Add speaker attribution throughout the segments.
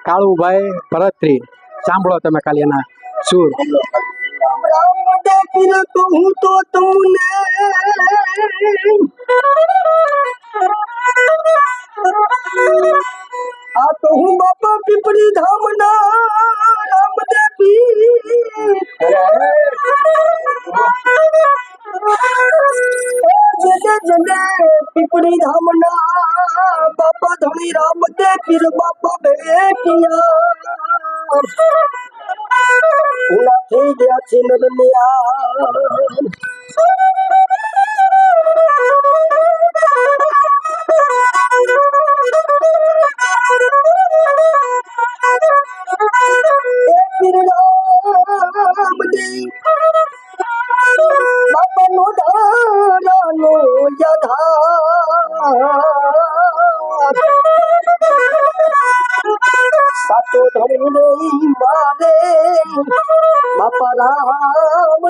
Speaker 1: કાળુભાઈ ભરતરી, સાંભળો તમે ખાલી એના સુર.
Speaker 2: કહું તો તમને આ તો હું બાપા પીપળી ધામના રામદેવી જને પીપળી ધામના બાપા ધણી રામદેવ પીર બાપા ભેટિયા ઉના થઈ ગયા છે નરલિયા બાપા નો ધારાનો સાચો ધણી મારે બાપા રામ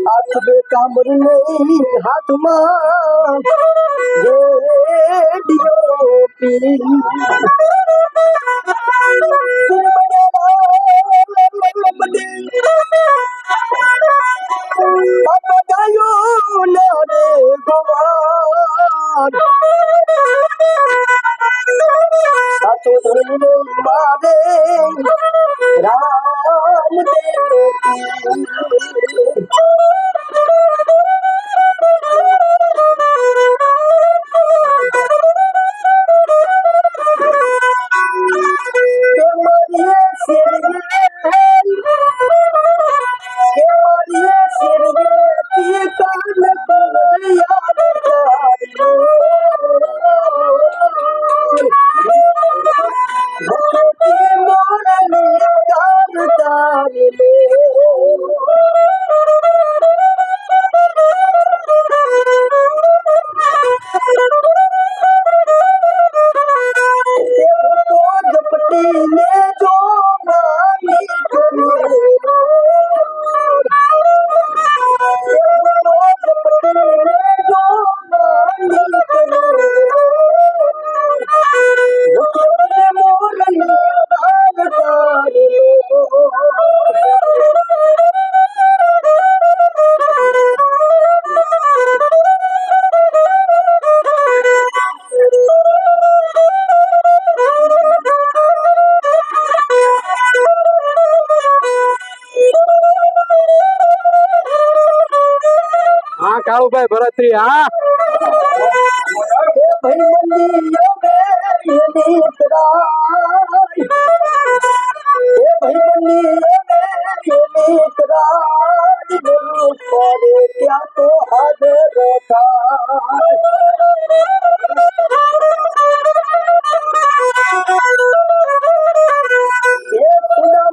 Speaker 2: હાથ બે કામર નહીં હાથમાં રેડિયો પી બાપા ગાયો ના રે ગોવાન સાચો ધણી મારે રામ દેવ
Speaker 1: હા કાળુભાઈ ભરતરી, હા
Speaker 2: ભાઈ મંદિર ત્યાં તો હાજર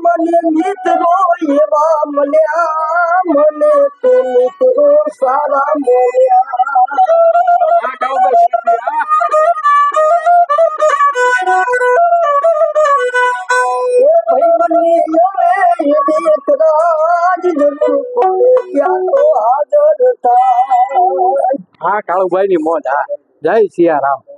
Speaker 2: મને મિત્રો એવા મળ્યા મને તો મિત્રો સારા મળ્યા
Speaker 1: હા કાળુભાઈ ની મોજ. હા, જય સિયારામ.